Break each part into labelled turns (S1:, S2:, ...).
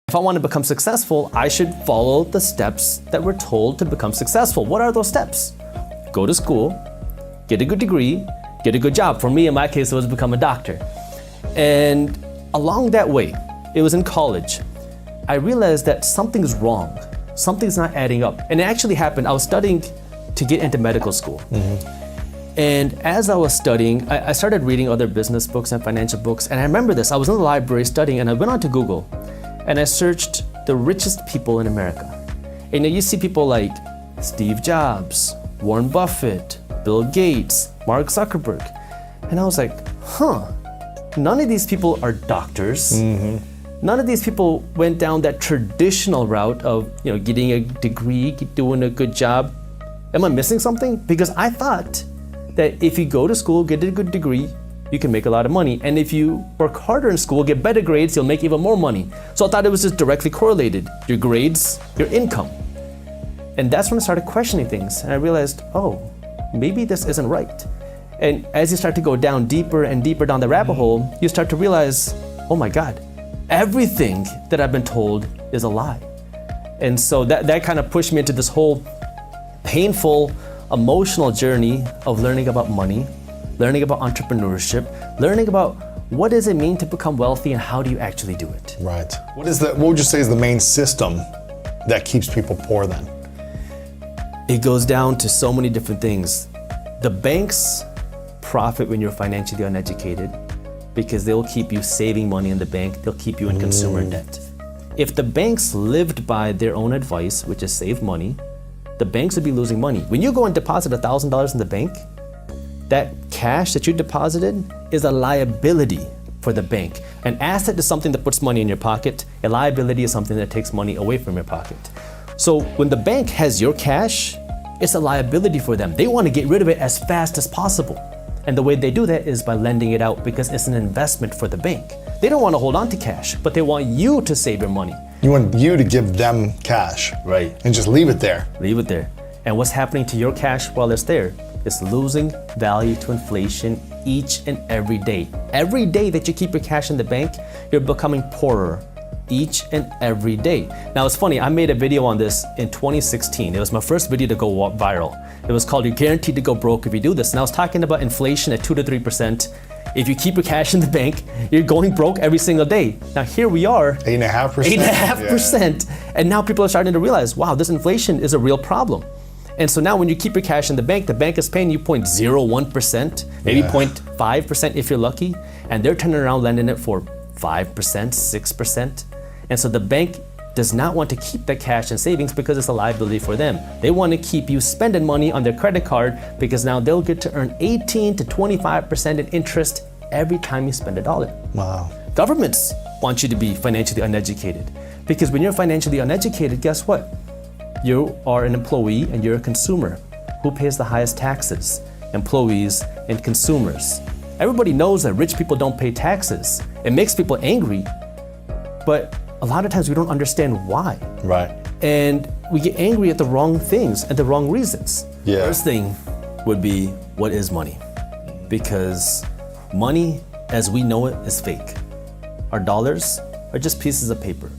S1: If I want to become successful, I should follow the steps that we're told to become successful. What are those steps? Go to school, get a good degree, get a good job. For me, in my case, it was become a doctor. And along that way, it was in college, I realized that something's wrong. Something's not adding up. And it actually happened. I was studying to get into medical school. And as I was studying, I started reading other business books and financial books. And I remember this, I was in the library studying and I went onto Google and I searched the richest people in America. And you see people like Steve Jobs, Warren Buffett, Bill Gates, Mark Zuckerberg. And I was like, none of these people are doctors. None of these people went down that traditional route of getting a degree, doing a good job. Am I missing something? Because I thought that if you go to school, get a good degree, you can make a lot of money. And if you work harder in school, get better grades, you'll make even more money. So I thought it was just directly correlated, your grades, your income. And that's when I started questioning things. And I realized, maybe this isn't right. And as you start to go down deeper and deeper down the rabbit hole, you start to realize, oh my God, everything that I've been told is a lie. And so that kind of pushed me into this whole painful, emotional journey of learning about money, learning about entrepreneurship, learning about what does it mean to become wealthy and how do you actually do it?
S2: Right. What would you say is the main system that keeps people poor then?
S1: It goes down to so many different things. The banks profit when you're financially uneducated because they'll keep you saving money in the bank, they'll keep you in consumer debt. If the banks lived by their own advice, which is save money, the banks would be losing money. When you go and deposit $1,000 in the bank, that cash that you deposited is a liability for the bank. An asset is something that puts money in your pocket. A liability is something that takes money away from your pocket. So when the bank has your cash, it's a liability for them. They want to get rid of it as fast as possible. And the way they do that is by lending it out because it's an investment for the bank. They don't want to hold on to cash, but they want you to save your money.
S2: You want you to give them cash.
S1: Right.
S2: And just leave it there.
S1: Leave it there. And what's happening to your cash while it's there? It's losing value to inflation each and every day. Every day that you keep your cash in the bank, you're becoming poorer each and every day. Now it's funny, I made a video on this in 2016. It was my first video to go viral. It was called You're Guaranteed to Go Broke If You Do This. And I was talking about inflation at 2 to 3%. If you keep your cash in the bank, you're going broke every single day. Now here we are.
S2: 8.5%.
S1: 8.5%. Yeah. And now people are starting to realize, wow, this inflation is a real problem. And so now when you keep your cash in the bank is paying you 0.01%, maybe 0.5% if you're lucky, and they're turning around lending it for 5%, 6%. And so the bank does not want to keep that cash in savings because it's a liability for them. They want to keep you spending money on their credit card because now they'll get to earn 18 to 25% in interest every time you spend $1.
S2: Wow.
S1: Governments want you to be financially uneducated because when you're financially uneducated, guess what? You are an employee and you're a consumer. Who pays the highest taxes? Employees and consumers. Everybody knows that rich people don't pay taxes. It makes people angry, but a lot of times we don't understand why.
S2: Right.
S1: And we get angry at the wrong things and the wrong reasons.
S2: Yeah.
S1: First thing would be, what is money? Because money, as we know it, is fake. Our dollars are just pieces of paper.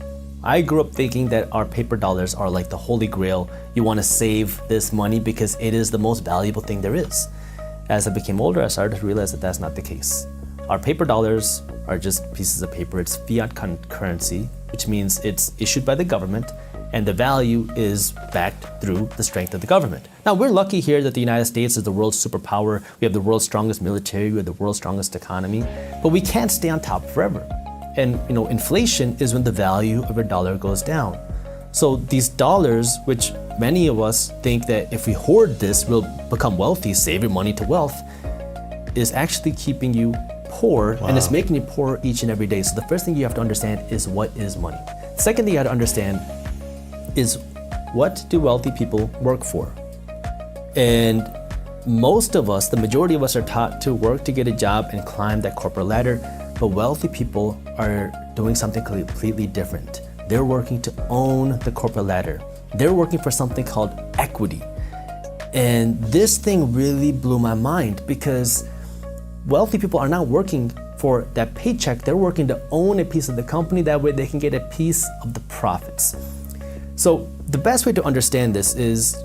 S1: I grew up thinking that our paper dollars are like the holy grail. You want to save this money because it is the most valuable thing there is. As I became older, I started to realize that that's not the case. Our paper dollars are just pieces of paper. It's fiat currency, which means it's issued by the government and the value is backed through the strength of the government. Now, we're lucky here that the United States is the world's superpower. We have the world's strongest military, we have the world's strongest economy, but we can't stay on top forever. And inflation is when the value of a dollar goes down. So these dollars, which many of us think that if we hoard this, we'll become wealthy, save your money to wealth, is actually keeping you poor. Wow. And it's making you poorer each and every day. So the first thing you have to understand is what is money. The second thing you have to understand is what do wealthy people work for? And most of us, the majority of us are taught to work to get a job and climb that corporate ladder. But wealthy people are doing something completely different. They're working to own the corporate ladder. They're working for something called equity. And this thing really blew my mind because wealthy people are not working for that paycheck, they're working to own a piece of the company. That way they can get a piece of the profits. So the best way to understand this is,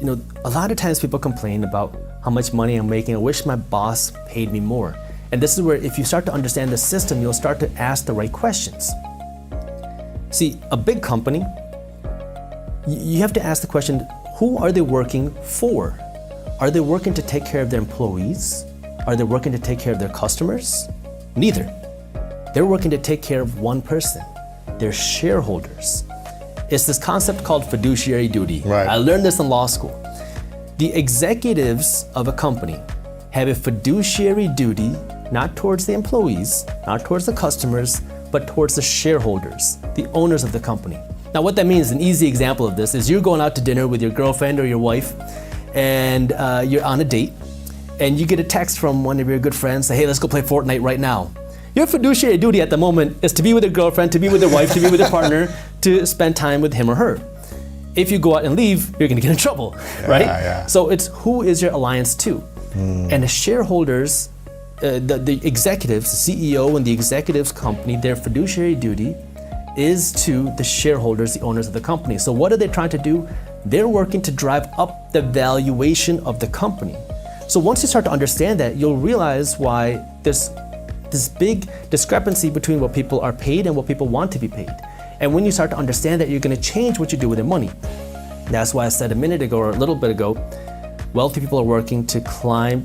S1: a lot of times people complain about how much money I'm making. I wish my boss paid me more. And this is where, if you start to understand the system, you'll start to ask the right questions. See, a big company, you have to ask the question, who are they working for? Are they working to take care of their employees? Are they working to take care of their customers? Neither. They're working to take care of one person, their shareholders. It's this concept called fiduciary duty.
S2: Right.
S1: I learned this in law school. The executives of a company have a fiduciary duty, not towards the employees, not towards the customers, but towards the shareholders, the owners of the company. Now, what that means, an easy example of this is you're going out to dinner with your girlfriend or your wife, and you're on a date, and you get a text from one of your good friends, say, hey, let's go play Fortnite right now. Your fiduciary duty at the moment is to be with your girlfriend, to be with your wife, to be with your partner, to spend time with him or her. If you go out and leave, you're gonna get in trouble, right?
S2: Yeah.
S1: So it's who is your alliance to? And the shareholders, the executives, the CEO and the executives company, their fiduciary duty is to the shareholders, the owners of the company. So what are they trying to do? They're working to drive up the valuation of the company. So once you start to understand that, you'll realize why there's this big discrepancy between what people are paid and what people want to be paid. And when you start to understand that, you're going to change what you do with your money. That's why I said a minute ago or a little bit ago, wealthy people are working to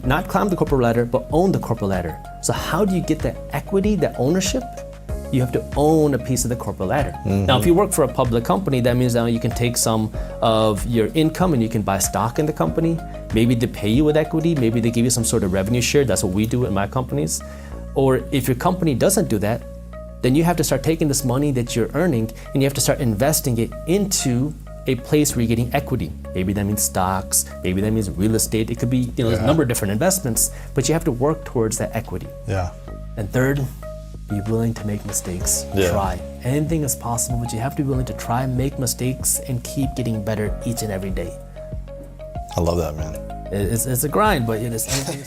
S1: not climb the corporate ladder, but own the corporate ladder. So how do you get that equity, that ownership? You have to own a piece of the corporate ladder. Now, if you work for a public company, that means now you can take some of your income and you can buy stock in the company. Maybe they pay you with equity. Maybe they give you some sort of revenue share. That's what we do in my companies. Or if your company doesn't do that, then you have to start taking this money that you're earning and you have to start investing it into a place where you're getting equity. Maybe that means stocks, maybe that means real estate. It could be, there's a number of different investments, but you have to work towards that equity.
S2: Yeah.
S1: And third, be willing to make mistakes.
S2: Yeah.
S1: Try. Anything is possible, but you have to be willing to try, make mistakes, and keep getting better each and every day.
S2: I love that, man.
S1: It's a grind, but it is anything.